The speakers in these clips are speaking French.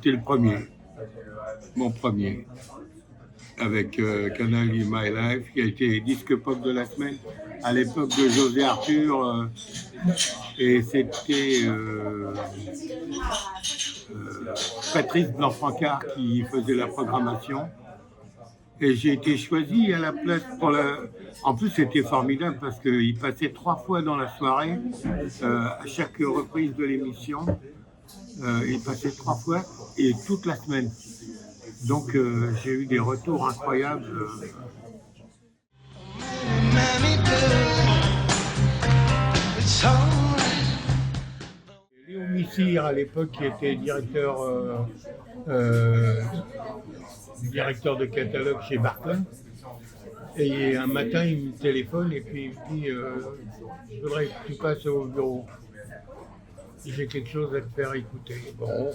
c'était le premier, mon premier, avec Canal In My Life, qui a été disque pop de la semaine à l'époque de José Arthur, et c'était Patrice Blanc-Francard qui faisait la programmation. Et j'ai été choisi à la place pour la... En plus, c'était formidable parce qu'il passait 3 fois dans la soirée, à chaque reprise de l'émission. Il passait 3 fois et toute la semaine. Donc, j'ai eu des retours incroyables. Léo Missire, à l'époque, qui était directeur de catalogue chez Barclay. Et un matin, il me téléphone et puis il me dit je voudrais que tu passes au bureau. J'ai quelque chose à te faire écouter. Bon,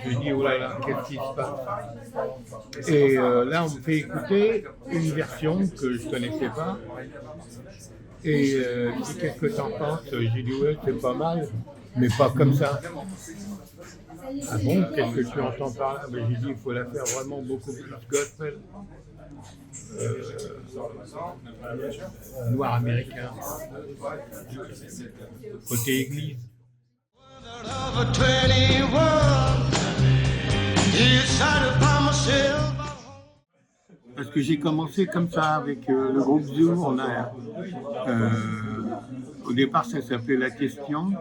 je lui dis oh là là, qu'est-ce qui se passe? Et là, on me fait écouter une version que je ne connaissais pas. Et il dit qu'est-ce que tu en penses? J'ai dit ouais, c'est pas mal, mais pas comme ça. Ah bon, qu'est-ce que tu entends par là? Ben, j'ai dit il faut la faire vraiment beaucoup plus gospel. Noir américain, côté église. Parce que j'ai commencé comme ça avec le groupe Zoo. Au départ, ça s'appelait La Question.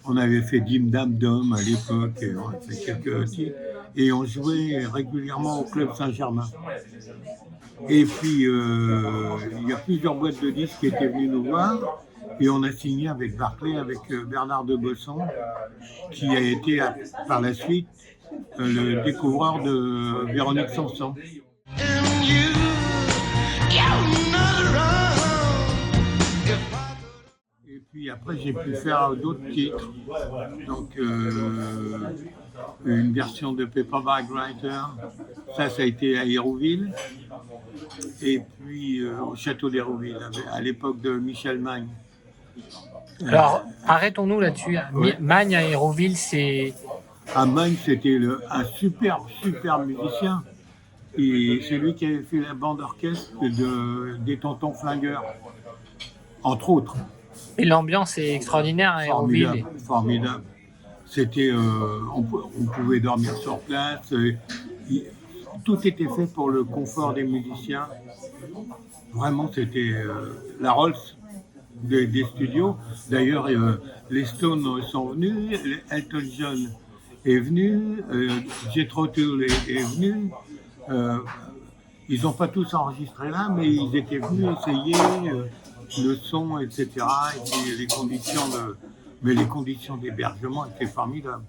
On avait fait Dim Dam Dom à l'époque, et on a fait quelques titres. Et on jouait régulièrement au Club Saint-Germain. Et puis, il y a plusieurs boîtes de disques qui étaient venues nous voir. Et on a signé avec Barclay, avec Bernard de Bosson, qui a été par la suite le découvreur de Véronique Sanson. Et puis après, j'ai pu faire d'autres titres. Donc, une version de Paperback Writer. Ça a été à Hérouville. Et puis au château d'Hérouville, à l'époque de Michel Magne. Alors, arrêtons-nous là-dessus. Oui. Magne à Hérouville, c'est... À Magne, c'était un super musicien. Et c'est lui qui avait fait la bande orchestre des Tontons Flingueurs, entre autres. Et l'ambiance est extraordinaire à Hérouville. Formidable. C'était, on pouvait dormir sur place. Tout était fait pour le confort des musiciens. Vraiment, c'était la Rolls des studios. D'ailleurs, les Stones sont venus, Elton John est venu, Jethro Tull est venu. Ils n'ont pas tous enregistré là, mais ils étaient venus essayer le son, etc. Et puis les conditions d'hébergement étaient formidables.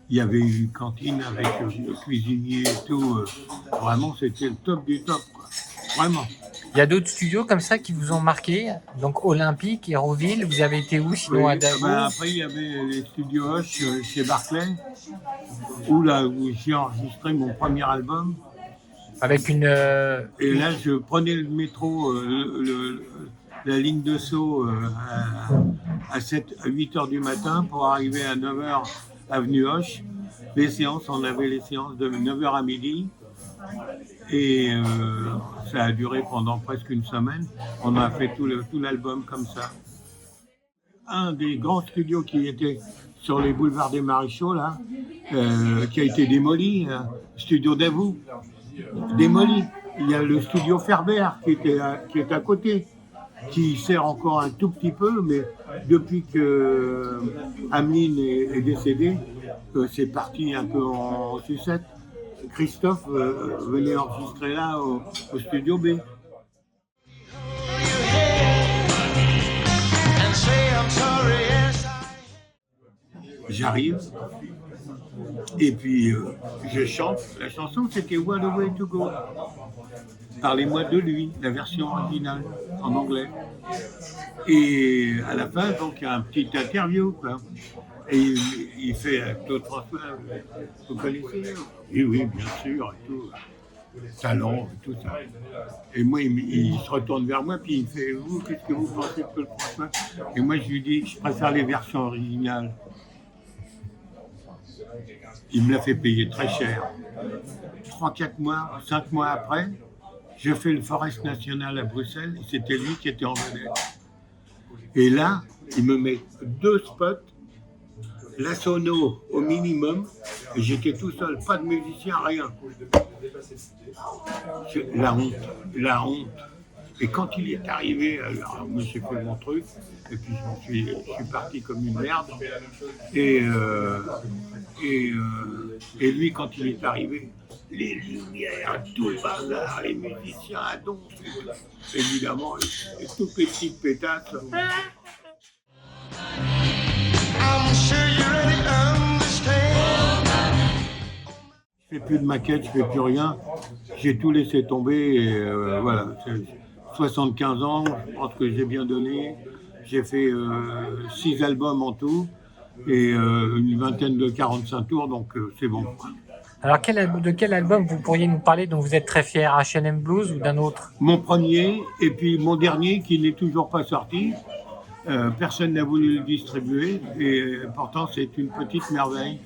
Il y avait une cantine avec le cuisinier et tout. Vraiment, c'était le top du top, quoi. Vraiment. Il y a d'autres studios comme ça qui vous ont marqué. Donc Olympique, Hérouville, vous avez été où sinon Oui, à Davos? après, il y avait les studios Hoche chez Barclay, où j'ai enregistré mon premier album. Avec une... Et là, je prenais le métro, la ligne de Sceaux à 8 h du matin pour arriver à 9 h avenue Hoche. Les séances, on avait les séances de 9 h à midi. Et ça a duré pendant presque une semaine. On a fait tout l'album comme ça. Un des grands studios qui était sur les boulevards des Maréchaux, là, qui a été démoli, studio Davout, démoli. Il y a le studio Ferber qui est à côté, qui sert encore un tout petit peu, mais depuis que Amine est décédé, c'est parti un peu en sucette. Christophe venait enregistrer là au studio B. J'arrive et puis je chante. La chanson c'était What a Way to Go. Parlez-moi de lui, la version originale en anglais. Et à la fin, donc, il y a un petit interview, quoi. Et il fait Claude François, vous connaissez? Oui, bien sûr, et tout. Talent, et tout ça. Et moi, il se retourne vers moi, puis il me fait, vous, qu'est-ce que vous pensez de Claude François? Et moi, je lui dis, je préfère les versions originales. Il me l'a fait payer très cher. 3, 4 mois, 5 mois après, je fais le Forest National à Bruxelles et c'était lui qui était en vedette. Et là, il me met 2 spots, la sono au minimum, et j'étais tout seul, pas de musicien, rien. La honte. Et quand il est arrivé, alors moi j'ai fait mon truc, et puis je suis parti comme une merde. Et lui, quand il est arrivé, les lumières, tout le bazar, les musiciens à donf, évidemment, les tout petites pétasses. Je fais plus de maquettes, je fais plus rien. J'ai tout laissé tomber et voilà. 75 ans, je pense que j'ai bien donné. J'ai fait 6 albums en tout et une vingtaine de 45 tours, donc c'est bon. Alors, de quel album vous pourriez nous parler dont vous êtes très fier, H&M Blues ou d'un autre? Mon premier et puis mon dernier qui n'est toujours pas sorti. Personne n'a voulu le distribuer et pourtant c'est une petite merveille.